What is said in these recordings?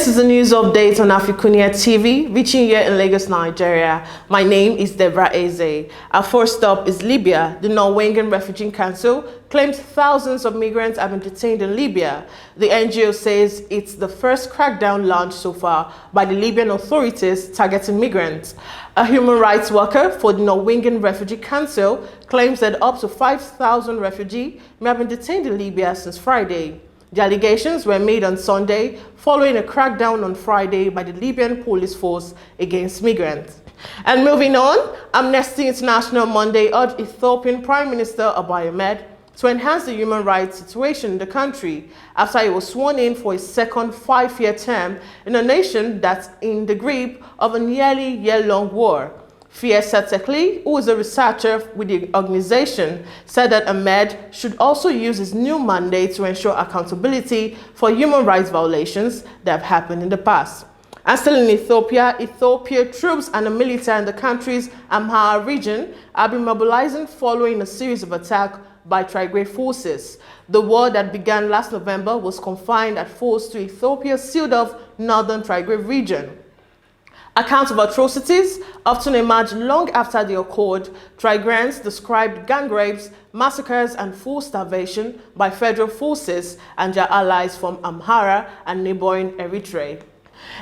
This is a news update on AFRICUNIA TV, reaching here in Lagos, Nigeria. My name is Deborah Ezeh. Our first stop is Libya. The Norwegian Refugee Council claims thousands of migrants have been detained in Libya. The NGO says it's the first crackdown launched so far by the Libyan authorities targeting migrants. A human rights worker for the Norwegian Refugee Council claims that up to 5,000 refugees may have been detained in Libya since Friday. The allegations were made on Sunday following a crackdown on Friday by the Libyan police force against migrants. And moving on, Amnesty International Monday urged Ethiopian Prime Minister Abiy Ahmed to enhance the human rights situation in the country after he was sworn in for his second 5-year term in a nation that's in the grip of a nearly year-long war. Fiesa Tekli, who is a researcher with the organization, said that Ahmed should also use his new mandate to ensure accountability for human rights violations that have happened in the past. And still in Ethiopia troops and the military in the country's Amhara region have been mobilizing following a series of attacks by Tigray forces. The war that began last November was confined at force to Ethiopia's sealed-off northern Tigray region. Accounts of atrocities often emerged long after the accord. Tigrayans described gang rapes, massacres, and forced starvation by federal forces and their allies from Amhara and neighboring Eritrea.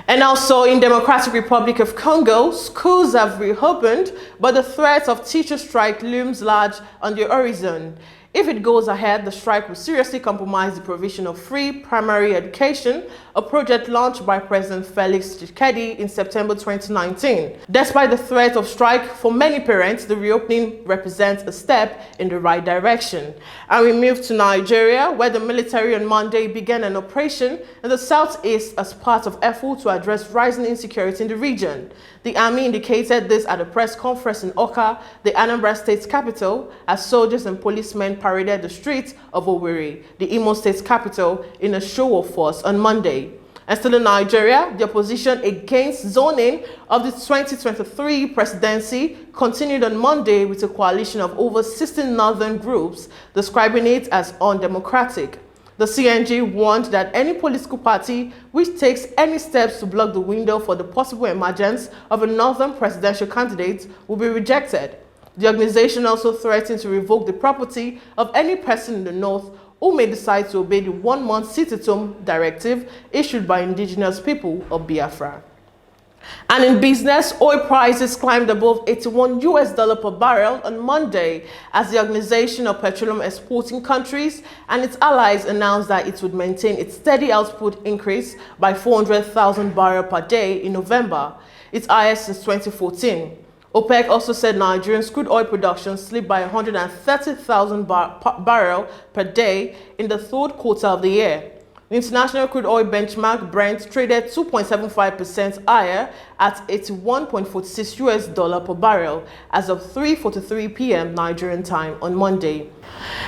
And also in Democratic Republic of Congo, schools have reopened, but the threat of teacher strike looms large on the horizon. If it goes ahead, the strike will seriously compromise the provision of free primary education, a project launched by President Felix Tshisekedi in September 2019. Despite the threat of strike, for many parents, the reopening represents a step in the right direction. And we move to Nigeria, where the military on Monday began an operation in the southeast as part of efforts to address rising insecurity in the region. The army indicated this at a press conference in Awka, the Anambra State's capital, as soldiers and policemen paraded the streets of Owerri, the Imo State's capital, in a show of force on Monday. And still in Nigeria, the opposition against zoning of the 2023 presidency continued on Monday with a coalition of over 60 northern groups, describing it as undemocratic. The CNG warned that any political party which takes any steps to block the window for the possible emergence of a northern presidential candidate will be rejected. The organization also threatened to revoke the property of any person in the north who may decide to obey the 1-month sit-at-home directive issued by indigenous people of Biafra. And in business, oil prices climbed above $81 per barrel on Monday as the Organization of Petroleum Exporting Countries and its allies announced that it would maintain its steady output increase by 400,000 barrels per day in November, its highest since 2014. OPEC also said Nigerian crude oil production slipped by 130,000 barrels per day in the third quarter of the year. The international crude oil benchmark Brent traded 2.75% higher at $81.46 per barrel as of 3:43 p.m. Nigerian time on Monday.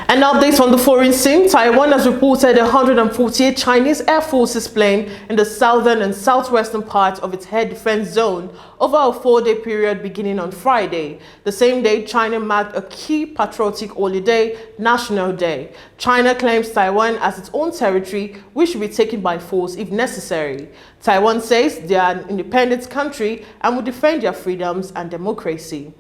An update on the foreign scene: Taiwan has reported 148 Chinese Air Forces planes in the southern and southwestern part of its air defense zone over a 4-day period beginning on Friday. The same day, China marked a key patriotic holiday, National Day. China claims Taiwan as its own territory, which should be taken by force if necessary. Taiwan says they are an independent country and will defend their freedoms and democracy.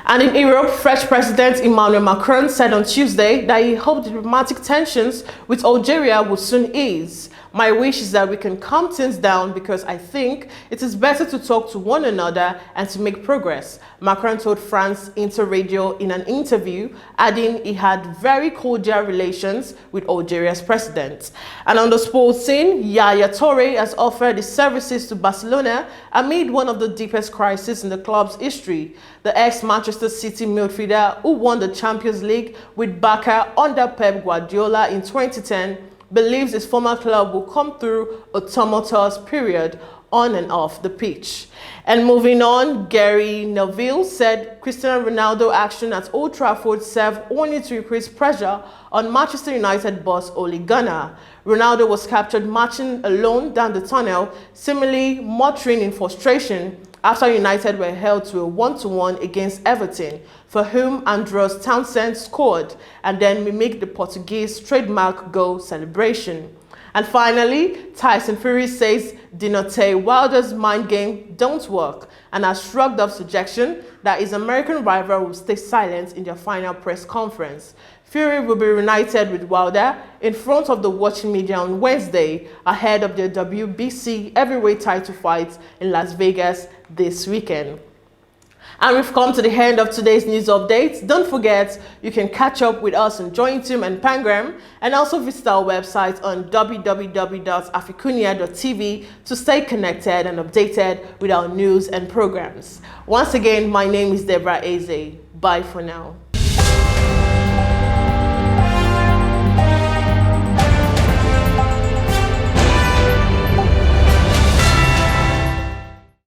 And in Europe, French President Emmanuel Macron said on Tuesday that he hoped diplomatic tensions with Algeria would soon ease. My wish is that we can calm things down because I think it is better to talk to one another and to make progress, Macron told France Interradio in an interview, adding he had very cordial relations with Algeria's president. And on the sports scene, Yaya Toure has offered his services to Barcelona amid one of the deepest crises in the club's history. The ex-Manchester City midfielder, who won the Champions League with Barca under Pep Guardiola in 2010, believes his former club will come through a tumultuous period on and off the pitch. And moving on, Neville said Cristiano Ronaldo action at Old Trafford served only to increase pressure on Manchester United boss Ole Gunnar. Ronaldo was captured marching alone down the tunnel, seemingly muttering in frustration after United were held to a 1-1 against Everton, for whom Andros Townsend scored and then mimicked the Portuguese trademark goal celebration. And finally, Tyson Fury says Deontay Wilder's mind game don't work and has shrugged off suggestion that his American rival will stay silent in their final press conference. Fury will be reunited with Wilder in front of the watching media on Wednesday ahead of the WBC heavyweight title fight in Las Vegas this weekend. And we've come to the end of today's news updates. Don't forget, you can catch up with us on Jointum and Pangram, and also visit our website on www.africunia.tv to stay connected and updated with our news and programs. Once again, my name is Deborah Ezeh. Bye for now.